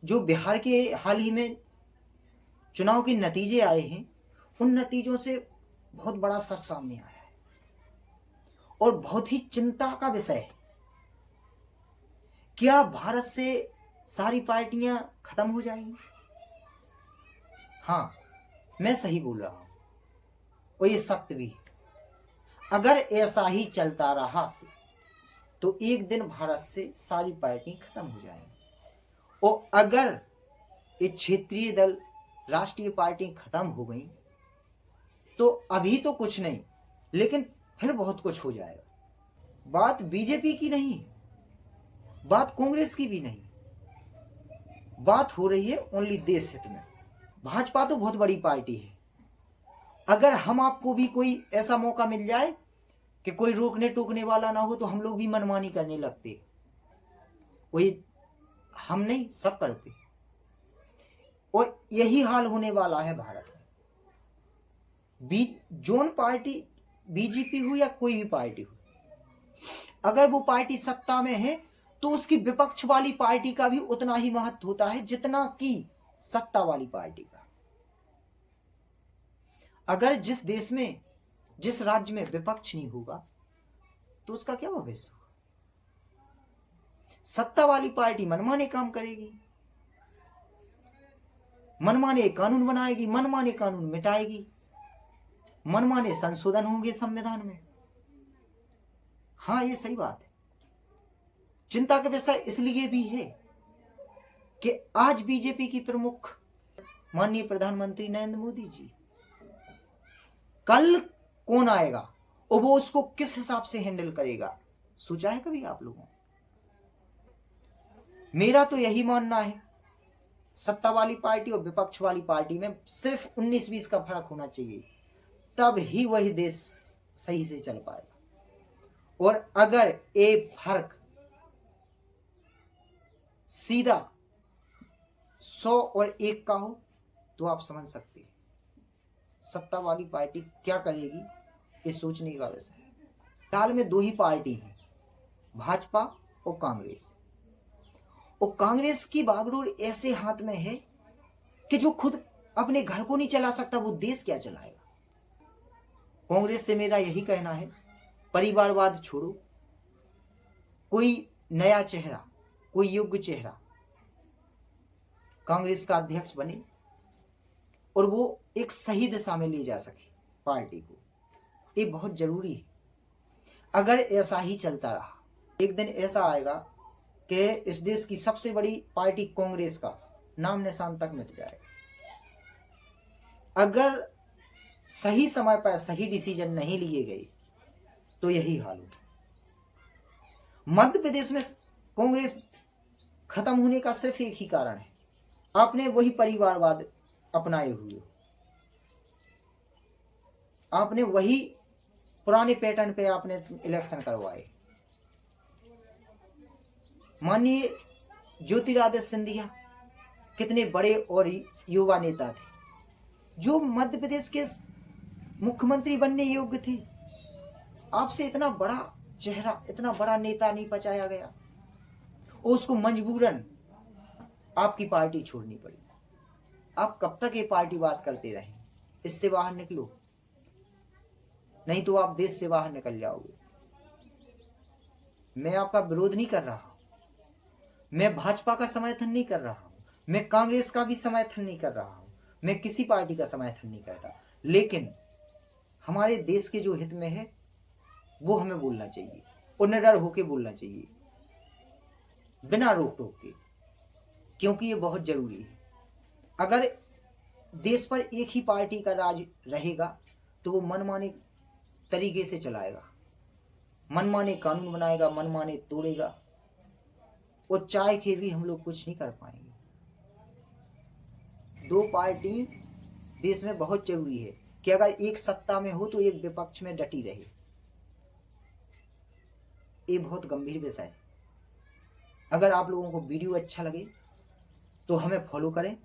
जो बिहार के हाल ही में चुनाव के नतीजे आए हैं, उन नतीजों से बहुत बड़ा सच सामने आया है और बहुत ही चिंता का विषय है। क्या भारत से सारी पार्टियां खत्म हो जाएंगी? हाँ, मैं सही बोल रहा हूं और ये सत्य भी है। अगर ऐसा ही चलता रहा तो एक दिन भारत से सारी पार्टियां खत्म हो जाएंगी और अगर ये क्षेत्रीय दल, राष्ट्रीय पार्टी खत्म हो गई तो अभी तो कुछ नहीं, लेकिन फिर बहुत कुछ हो जाएगा। बात बीजेपी की नहीं है, बात कांग्रेस की भी नहीं, बात हो रही है ओनली देश हित में। भाजपा तो बहुत बड़ी पार्टी है। अगर हम आपको भी कोई ऐसा मौका मिल जाए कि कोई रोकने टोकने वाला ना हो तो हम लोग भी मनमानी करने लगते। वही हम नहीं, सब करते और यही हाल होने वाला है भारत में। जोन पार्टी बीजेपी हो या कोई भी पार्टी हो, अगर वो पार्टी सत्ता में है तो उसकी विपक्ष वाली पार्टी का भी उतना ही महत्व होता है जितना कि सत्ता वाली पार्टी का। अगर जिस देश में, जिस राज्य में विपक्ष नहीं होगा तो उसका क्या भविष्य होगा? सत्ता वाली पार्टी मनमाने काम करेगी, मनमाने कानून बनाएगी, मनमाने कानून मिटाएगी, मनमाने संशोधन होंगे संविधान में। हाँ, ये सही बात है। चिंता का विषय इसलिए भी है कि आज बीजेपी की प्रमुख माननीय प्रधानमंत्री नरेंद्र मोदी जी, कल कौन आएगा और वो उसको किस हिसाब से हैंडल करेगा, सोचा है कभी आप लोगों? मेरा तो यही मानना है, सत्ता वाली पार्टी और विपक्ष वाली पार्टी में सिर्फ 19-20 का फर्क होना चाहिए, तब ही वही देश सही से चल पाएगा। और अगर एक फर्क सीधा 100 और 1 का हो तो आप समझ सकते हैं सत्ता वाली पार्टी क्या करेगी, ये सोचने का विषय है। फिलहाल में 2 ही पार्टी हैं, भाजपा और कांग्रेस। और कांग्रेस की बागडोर ऐसे हाथ में है कि जो खुद अपने घर को नहीं चला सकता वो देश क्या चलाएगा। कांग्रेस से मेरा यही कहना है, परिवारवाद छोड़ो, कोई नया चेहरा, कोई योग्य चेहरा कांग्रेस का अध्यक्ष बने और वो एक सही दिशा में ले जा सके पार्टी को, ये बहुत जरूरी है। अगर ऐसा ही चलता रहा, एक दिन ऐसा आएगा कि इस देश की सबसे बड़ी पार्टी कांग्रेस का नाम निशान तक मिट जाएगा। अगर सही समय पर सही डिसीजन नहीं लिए गए तो यही हाल हो। मध्य प्रदेश में कांग्रेस खत्म होने का सिर्फ एक ही कारण है, आपने वही परिवारवाद अपनाए हुए, आपने वही पुराने पैटर्न पे आपने इलेक्शन करवाए। माननीय ज्योतिरादित्य सिंधिया कितने बड़े और युवा नेता थे जो मध्य प्रदेश के मुख्यमंत्री बनने योग्य थे। आपसे इतना बड़ा चेहरा, इतना बड़ा नेता नहीं बचाया गया और उसको मजबूरन आपकी पार्टी छोड़नी पड़ी। आप कब तक ये पार्टीवाद करते रहें? इससे बाहर निकलो, नहीं तो आप देश से बाहर निकल जाओगे। मैं आपका विरोध नहीं कर रहा हूं, मैं भाजपा का समर्थन नहीं कर रहा हूं, मैं कांग्रेस का भी समर्थन नहीं कर रहा हूं, मैं किसी पार्टी का समर्थन नहीं करता, लेकिन हमारे देश के जो हित में है वो हमें बोलना चाहिए और निडर होके बोलना चाहिए, बिना रोक टोक के, क्योंकि ये बहुत जरूरी है। अगर देश पर एक ही पार्टी का राज रहेगा तो वो मनमाने तरीके से चलाएगा, मनमाने कानून बनाएगा, मनमाने तोड़ेगा और चाय के भी हम लोग कुछ नहीं कर पाएंगे। 2 पार्टी देश में बहुत जरूरी है कि अगर एक सत्ता में हो तो एक विपक्ष में डटी रहे। ये बहुत गंभीर विषय है। अगर आप लोगों को वीडियो अच्छा लगे तो हमें फॉलो करें,